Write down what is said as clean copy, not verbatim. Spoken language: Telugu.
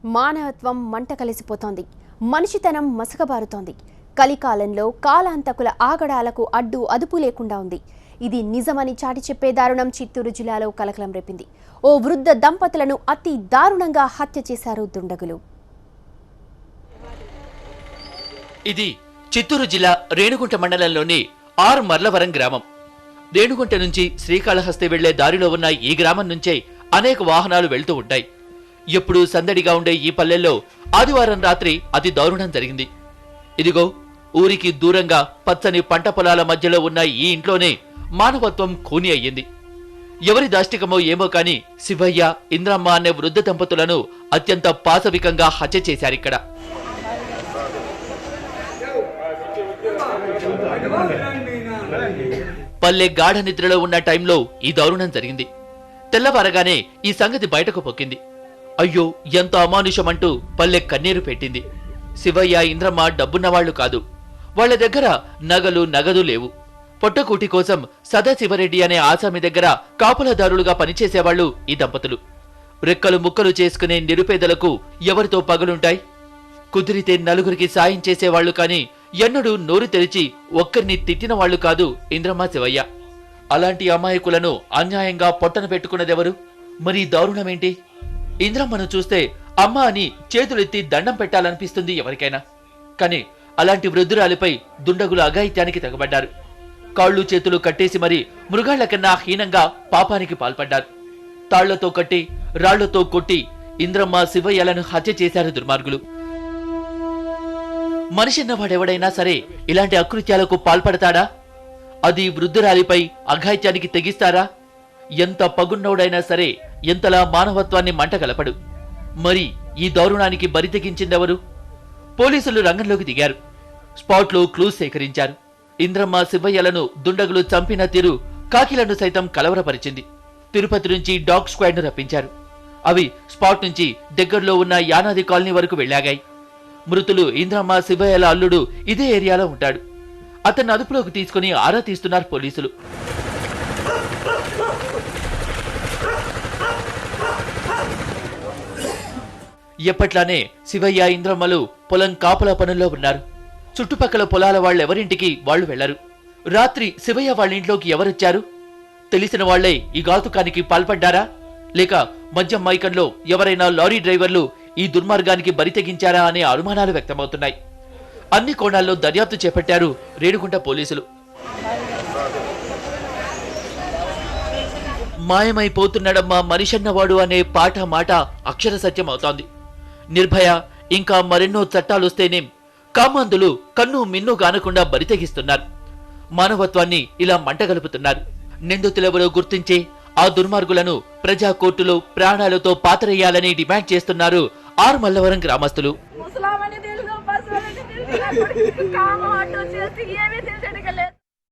మానవత్వం మంట కలిసిపోతోంది. మనిషితనం మసకబారుతోంది. కలికాలంలో కాలాంతకుల ఆగడాలకు అదుపు లేకుండా ఉంది. ఇది నిజమని చాటి చెప్పే దారుణం చిత్తూరు జిల్లాలో కలకలం రేపింది. ఓ వృద్ధ దంపతులను అతి దారుణంగా హత్య చేశారు దుండగులు. ఇది చిత్తూరు జిల్లా రేణుగుంట మండలంలోని ఆర్ మర్లవరం గ్రామం. రేణుగుంట నుంచి శ్రీకాళహస్తి వెళ్లే దారిలో ఉన్న ఈ గ్రామం నుంచే అనేక వాహనాలు వెళ్తూ ఉంటాయి. ఎప్పుడూ సందడిగా ఉండే ఈ పల్లెల్లో ఆదివారం రాత్రి అతి దారుణం జరిగింది. ఇదిగో ఊరికి దూరంగా పచ్చని పంట పొలాల మధ్యలో ఉన్న ఈ ఇంట్లోనే మానవత్వం ఖూనీ అయ్యింది. ఎవరి దాష్టికమో ఏమో కాని శివయ్య, ఇంద్రమ్మ అనే వృద్ధ దంపతులను అత్యంత పాశవికంగా హత్య చేశారిక్కడ. పల్లె గాఢ నిద్రలో ఉన్న టైంలో ఈ దారుణం జరిగింది. తెల్లవారగానే ఈ సంగతి బయటకు పొక్కింది. అయ్యో ఎంత అమానుషమంటూ పల్లె కన్నీరు పెట్టింది. శివయ్య, ఇంద్రమ్మ డబ్బున్నవాళ్లు కాదు. వాళ్ల దగ్గర నగలు నగదు లేవు. పొట్టకూటి కోసం సదాశివరెడ్డి అనే ఆసామి దగ్గర కాపులదారులుగా పనిచేసేవాళ్లు ఈ దంపతులు. రెక్కలు ముక్కలు చేసుకునే నిరుపేదలకు ఎవరితో పగలుంటాయి? కుదిరితే నలుగురికి సాయం చేసేవాళ్లు కాని ఎన్నడూ నోరు తెరిచి ఒక్కరిని తిట్టిన వాళ్లు కాదు ఇంద్రమ్మ, శివయ్య. అలాంటి అమాయకులను అన్యాయంగా పొట్టన పెట్టుకున్నదెవరు? మరి దారుణమేంటి? ఇంద్రమ్మను చూస్తే అమ్మ అని చేతులెత్తి దండం పెట్టాలనిపిస్తుంది ఎవరికైనా. కాని అలాంటి వృద్ధురాలిపై దుండగులు అఘాయిత్యానికి తెగబడ్డారు. కాళ్లు చేతులు కట్టేసి మరి మృగాళ్ల కన్నా హీనంగా పాపానికి పాల్పడ్డారు. తాళ్లతో కట్టి రాళ్లతో కొట్టి ఇంద్రమ్మ, శివయ్యలను హత్య చేశారు దుర్మార్గులు. మనిషిన్నవాడెవడైనా సరే ఇలాంటి అకృత్యాలకు పాల్పడతాడా? అది వృద్ధురాలిపై అఘాయిత్యానికి తెగిస్తారా? ఎంత పగున్నోడైనా సరే ఎంతలా మానవత్వాన్ని మంటగలపడు. మరి ఈ దారుణానికి బరి తెగించిందెవరు? పోలీసులు రంగంలోకి దిగారు. స్పాట్లో క్లూస్ సేకరించారు. ఇంద్రమ్మ, శివయ్యలను దుండగులు చంపిన తీరు కాకిలను సైతం కలవరపరిచింది. తిరుపతి నుంచి డాగ్ స్క్వాడ్ ను రప్పించారు. అవి స్పాట్ నుంచి దగ్గరలో ఉన్న యానాది కాలనీ వరకు వెళ్లాగాయి. మృతులు ఇంద్రమ్మ, శివయ్యల అల్లుడు ఇదే ఏరియాలో ఉంటాడు. అతన్ని అదుపులోకి తీసుకుని ఆరా తీస్తున్నారు పోలీసులు. ఎప్పట్లానే శివయ్య, ఇంద్రమ్మలు పొలం కాపుల పనుల్లో ఉన్నారు. చుట్టుపక్కల పొలాల వాళ్ళెవరింటికి వాళ్లు వెళ్లరు. రాత్రి శివయ్య వాళ్ళ ఇంట్లోకి ఎవరొచ్చారు? తెలిసిన వాళ్లే ఈ ఘాతుకానికి పాల్పడ్డారా? లేక మద్యం మైకంలో ఎవరైనా లారీ డ్రైవర్లు ఈ దుర్మార్గానికి బరి తెగించారా అనే అనుమానాలు వ్యక్తమవుతున్నాయి. అన్ని కోణాల్లో దర్యాప్తు చేపట్టారు రేణుగుంట పోలీసులు. మాయమైపోతున్నాడమ్మా మనిషన్నవాడు అనే పాట మాట అక్షర సత్యం అవుతోంది. నిర్భయ ఇంకా మరెన్నో చట్టాలొస్తేనేం కామాంధులు కన్ను మిన్ను కానకుండా బరితెగిస్తున్నారు. మానవత్వాన్ని ఇలా మంటగలుపుతున్నారు. నిందితులెవరో గుర్తించి ఆ దుర్మార్గులను ప్రజా కోర్టులో ప్రాణాలతో పాతరేయాలని డిమాండ్ చేస్తున్నారు ఆర్ మల్లవరం గ్రామస్తులు.